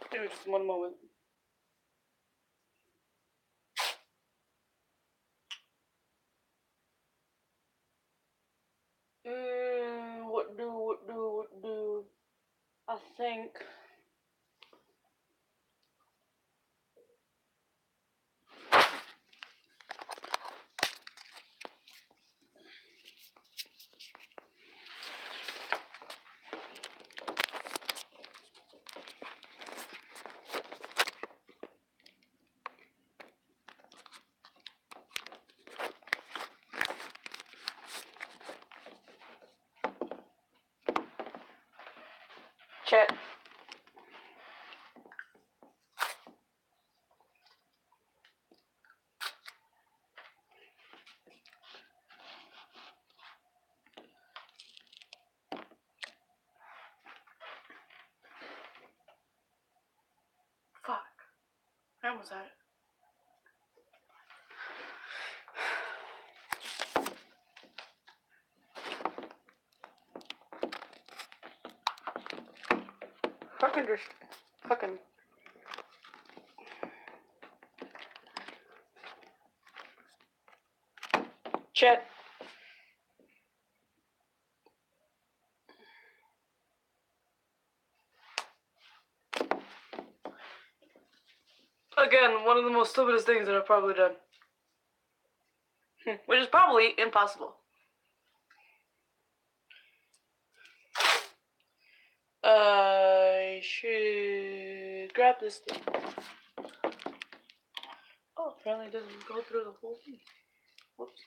Give me just one moment. What do? I think. Chat. Fuck. I almost had it. Fucking. Chat. Again, one of the most stupidest things that I've probably done. Which is probably impossible. I should grab this thing. Oh, apparently it doesn't go through the whole thing. Whoops.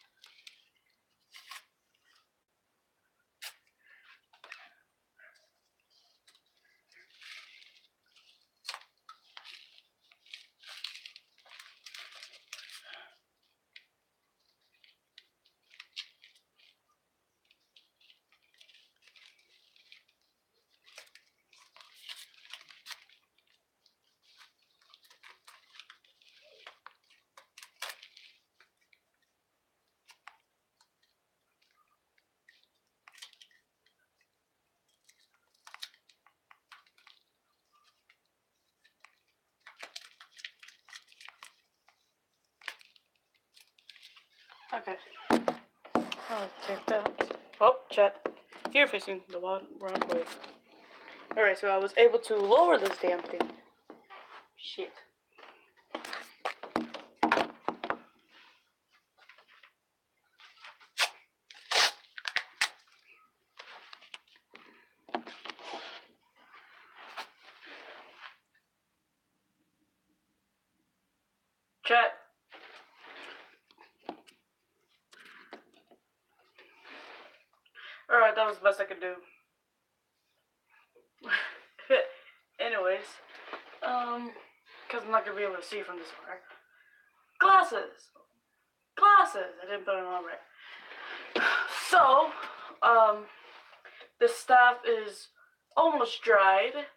Okay. I'll take that. Oh, chat. You're facing the wrong way. Alright, so I was able to lower this damn thing. Shit. Chat. Alright, that was the best I could do. Anyways, because I'm not gonna be able to see from this far. Glasses! Glasses! I didn't put them on right. So, the staff is almost dried,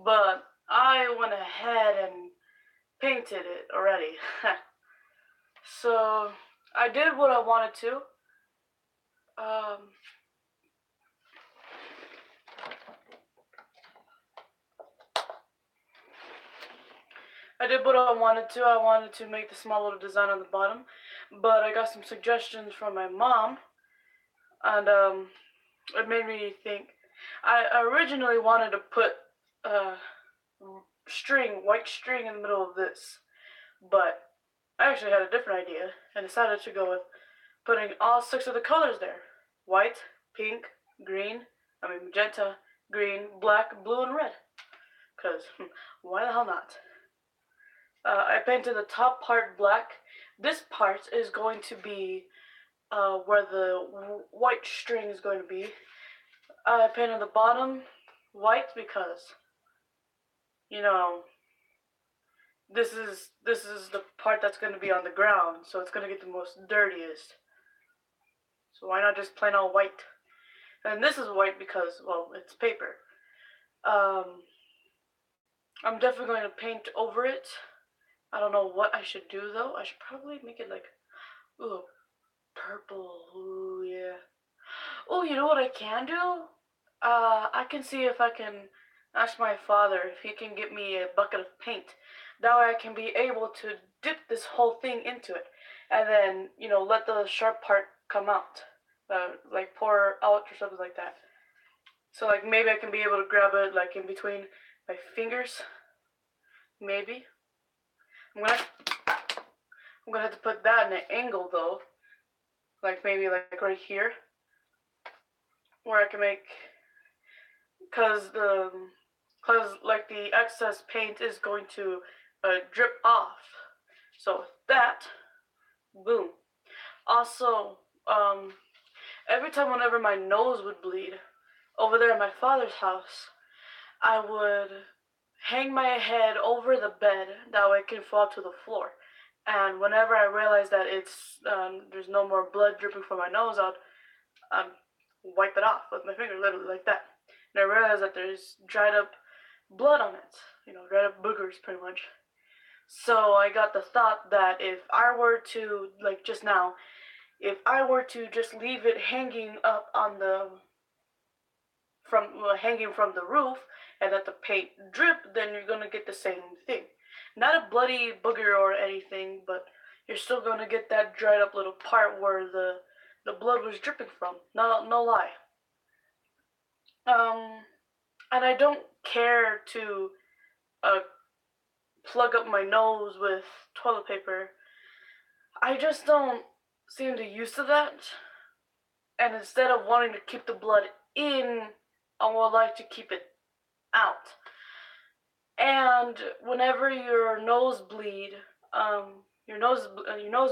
but I went ahead and painted it already. So, I did what I wanted to. I did what I wanted to. I wanted to make the small little design on the bottom, but I got some suggestions from my mom, and it made me think. I originally wanted to put white string in the middle of this, but I actually had a different idea and decided to go with putting all 6 of the colors there: white, pink, magenta, green, black, blue, and red. Because why the hell not? I painted the top part black. This part is going to be where the white string is going to be. I painted the bottom white because, you know, this is the part that's going to be on the ground, so it's going to get the most dirtiest. So why not just plain all white? And this is white because, well, it's paper. I'm definitely going to paint over it. I don't know what I should do though. I should probably make it like, ooh, purple. Ooh, yeah. Oh, you know what I can do? I can see if I can ask my father if he can get me a bucket of paint. That way I can be able to dip this whole thing into it, and then let the sharp part come out, like pour out or something like that. So like maybe I can be able to grab it like in between my fingers. Maybe I'm gonna I'm gonna have to put that in an angle though, like maybe like right here, where I can make, cause like the excess paint is going to drip off. So with that, boom. Also, every time whenever my nose would bleed over there at my father's house, I would hang my head over the bed that way it can fall to the floor. And whenever I realize that there's no more blood dripping from my nose out, I wipe it off with my finger, literally like that. And I realize that there's dried up blood on it, dried up boogers pretty much. So I got the thought that if I were to, like just now, if I were to just leave it hanging up on the hanging from the roof and let the paint drip, then you're gonna get the same thing. Not a bloody booger or anything, but you're still gonna get that dried up little part where the blood was dripping from. No lie. And I don't care to uh plug up my nose with toilet paper. I just don't seem to used to that. And instead of wanting to keep the blood in, I would like to keep it out. And whenever your nose bleed, your nose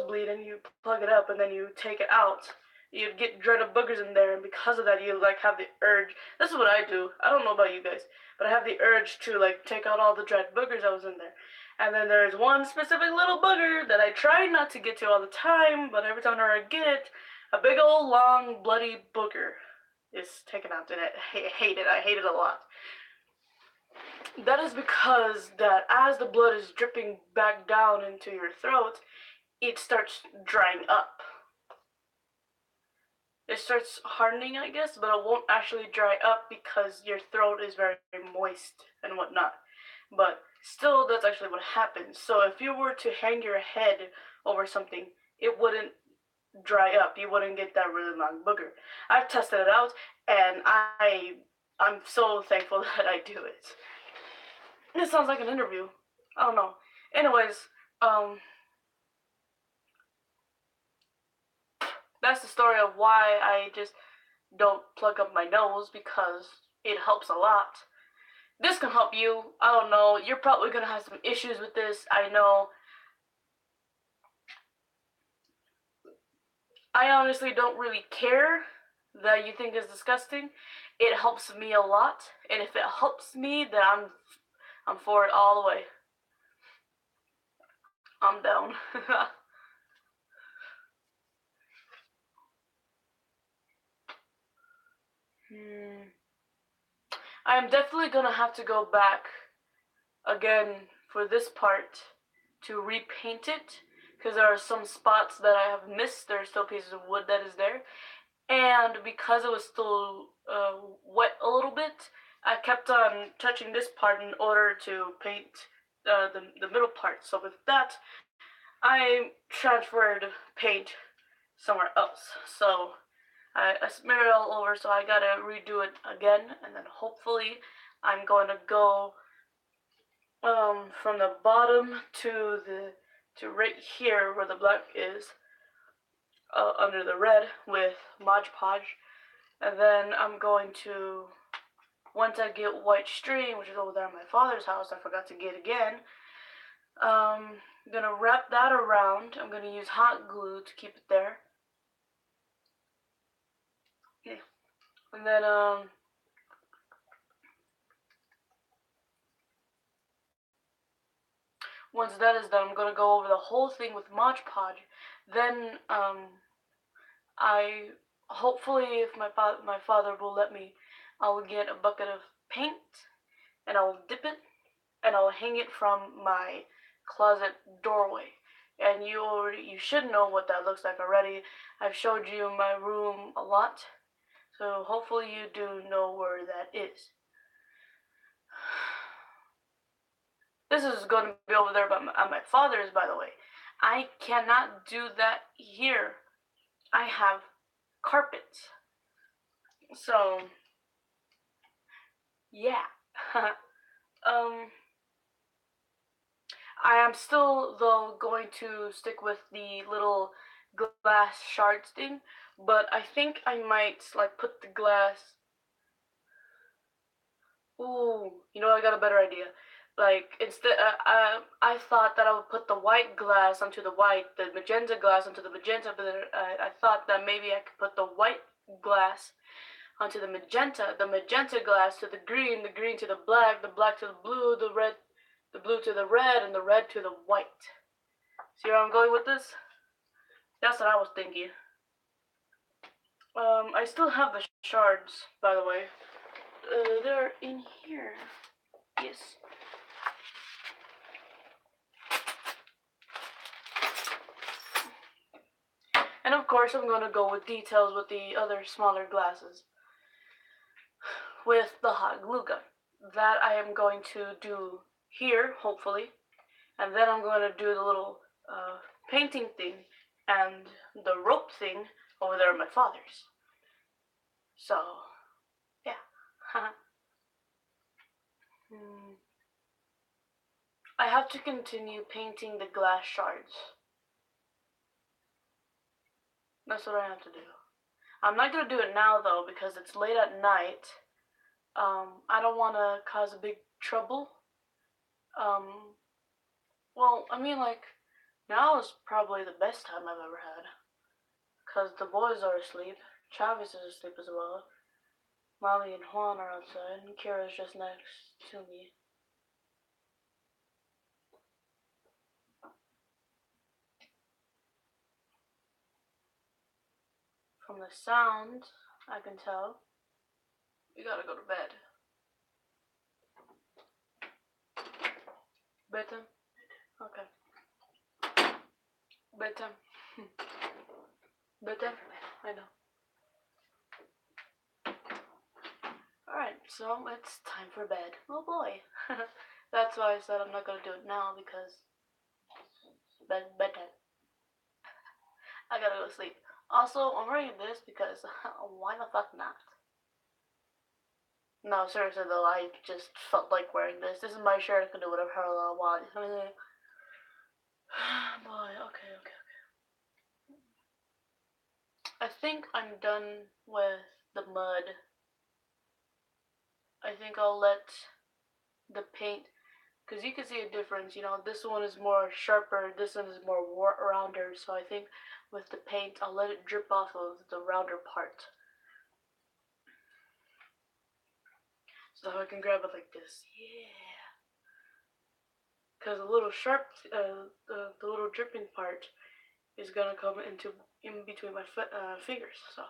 bleed, and you plug it up, and then you take it out, you get dried up boogers in there, and because of that, you like have the urge. This is what I do. I don't know about you guys, but I have the urge to like take out all the dried boogers that was in there. And then there's one specific little booger that I try not to get to all the time, but every time I get it, a big old long bloody booger is taken out, and I hate it. I hate it a lot. That is because that as the blood is dripping back down into your throat, it starts drying up. It starts hardening, I guess, but it won't actually dry up because your throat is very moist and whatnot. But still, that's actually what happens. So if you were to hang your head over something, it wouldn't dry up. You wouldn't get that really long booger. I've tested it out, and I'm so thankful that I do it. This sounds like an interview. I don't know. Anyways, that's the story of why I just don't plug up my nose, because it helps a lot. This can help you. I don't know. You're probably gonna have some issues with this. I know. I honestly don't really care that you think it's disgusting. It helps me a lot, and if it helps me, then I'm for it all the way. I'm down. I am definitely gonna have to go back again for this part to repaint it, because there are some spots that I have missed. There are still pieces of wood that is there, and because it was still wet a little bit, I kept on touching this part in order to paint the middle part. So with that, I transferred paint somewhere else. So I smeared it all over, so I gotta redo it again, and then hopefully I'm going to go from the bottom to right here where the black is, under the red with Mod Podge, and then I'm going to, once I get white string, which is over there at my father's house, I forgot to get again, I'm gonna wrap that around. I'm gonna use hot glue to keep it there. Okay. And then once that is done, I'm gonna go over the whole thing with Mod Podge. Then I hopefully, if my father will let me, I will get a bucket of paint, and I will dip it, and I will hang it from my closet doorway. And you should know what that looks like already. I've showed you my room a lot, so hopefully you do know where that is. This is going to be over there at my father's, by the way. I cannot do that here. I have carpets. So, yeah. um, I am still, though, going to stick with the little glass shards thing, but I think I might, like, put the glass... Ooh, you know, I got a better idea. Like, instead, I thought that I would put the white glass onto the white, the magenta glass onto the magenta, but then, I thought that maybe I could put the white glass onto the magenta glass to the green to the black to the blue, the blue to the red, and the red to the white. See where I'm going with this? That's what I was thinking. I still have the shards, by the way. They're in here. Yes. And of course, I'm gonna go with details with the other smaller glasses. With the hot glue gun. That I am going to do here, hopefully. And then I'm going to do the little painting thing and the rope thing over there at my father's. So, yeah. I have to continue painting the glass shards. That's what I have to do. I'm not going to do it now, though, because it's late at night. I don't want to cause a big trouble. Well, I mean, like, now is probably the best time I've ever had. Because the boys are asleep. Travis is asleep as well. Mommy and Juan are outside, and Kira's just next to me. From the sound, I can tell. We gotta go to bed. Bedtime? Okay. Bedtime. Bedtime? I know. Alright, so it's time for bed. Oh boy. That's why I said I'm not gonna do it now, because bedtime. I gotta go to sleep. Also, I'm wearing this because why the fuck not? No, seriously though, I just felt like wearing this. This is my shirt, I can do whatever hell I want. Boy, okay. I think I'm done with the mud. I think I'll let the paint, because you can see a difference, you know, this one is more sharper, this one is more rounder, so I think with the paint, I'll let it drip off of the rounder part. So I can grab it like this, yeah. Because the little sharp, the little dripping part is gonna come in between my fingers, so.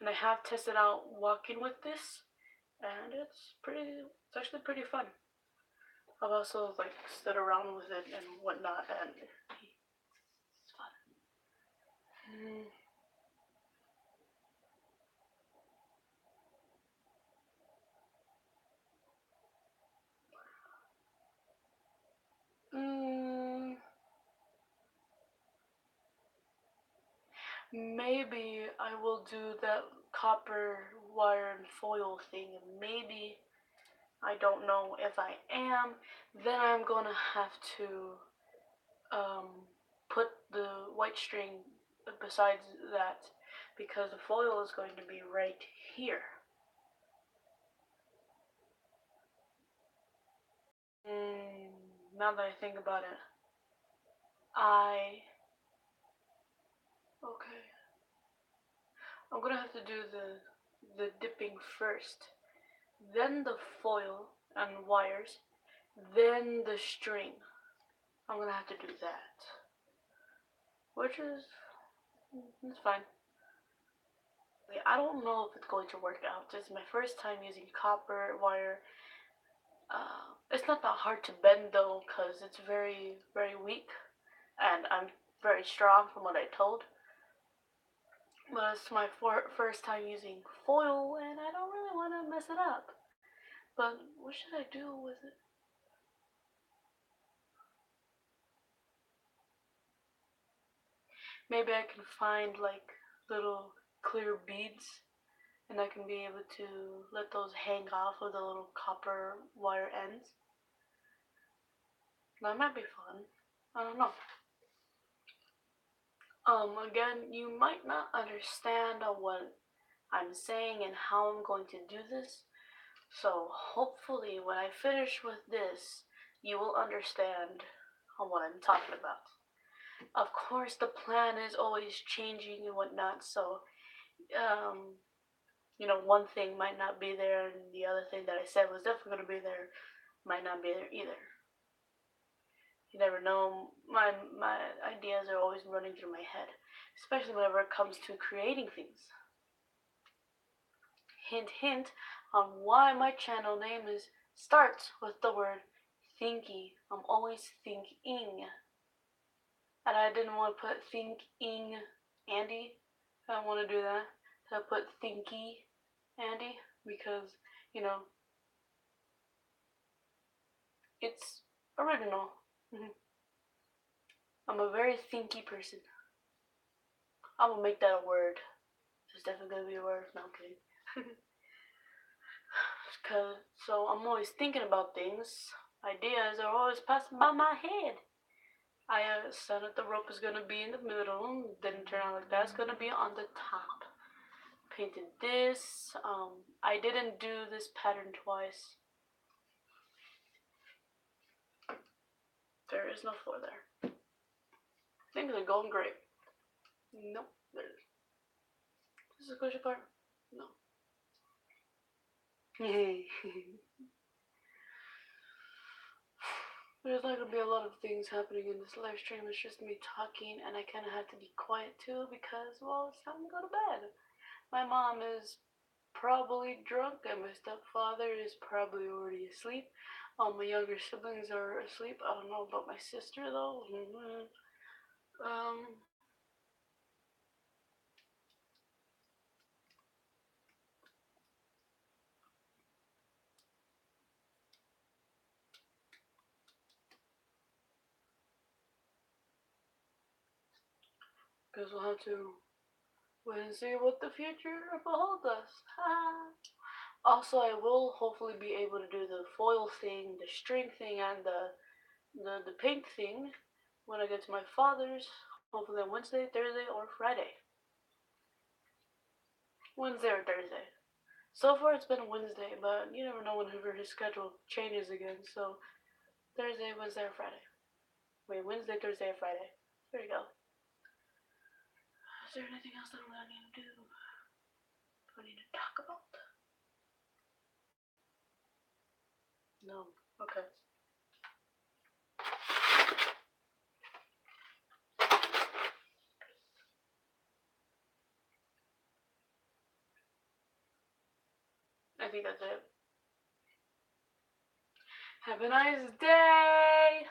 And I have tested out walking with this, and it's actually pretty fun. I've also like stood around with it and whatnot, and it's fun. Maybe I will do that copper wire and foil thing. Maybe, I don't know if I am. Then I'm gonna have to put the white string besides that, because the foil is going to be right here. Now that I think about it, okay. I'm gonna have to do the dipping first, then the foil and wires, then the string. I'm gonna have to do that, which is, it's fine. I don't know if it's going to work out. It's my first time using copper wire. It's not that hard to bend though, because it's very, very weak, and I'm very strong from what I told. But it's my first time using foil, and I don't really want to mess it up. But what should I do with it? Maybe I can find like little clear beads and I can be able to let those hang off of the little copper wire ends. That might be fun. I don't know. Again, you might not understand what I'm saying and how I'm going to do this. So hopefully when I finish with this, you will understand what I'm talking about. Of course, the plan is always changing and whatnot, so, one thing might not be there, and the other thing that I said was definitely going to be there might not be there either. You never know. My ideas are always running through my head, especially whenever it comes to creating things. Hint, hint on why my channel name starts with the word thinky. I'm always thinking. And I didn't want to put thinking Andy. I don't want to do that. So I put thinky Andy because, you know, it's original. I'm a very thinky person. I'm gonna make that a word. It's definitely gonna be a word. No, I'm kidding. So I'm always thinking about things. Ideas are always passing by my head. I said that the rope is gonna be in the middle. Didn't turn out like that. It's gonna be on the top. Painted this. I didn't do this pattern twice. There is no floor there. Things are going great. Nope, there is. This is the squishy part? No. There's not gonna be a lot of things happening in this live stream. It's just me talking, and I kind of have to be quiet too because, well, it's time to go to bed. My mom is probably drunk, and my stepfather is probably already asleep. All my younger siblings are asleep. I don't know about my sister though. Because we'll have to wait and see what the future beholds us. Also, I will hopefully be able to do the foil thing, the string thing, and the pink thing when I get to my father's. Hopefully on Wednesday, Thursday, or Friday. Wednesday or Thursday. So far it's been Wednesday, but you never know whenever his schedule changes again. So Thursday, Wednesday, or Friday. Wait, Wednesday, Thursday, or Friday. There you go. Is there anything else that I need to do? Do I need to talk about? No. Okay. I think that's it. Have a nice day!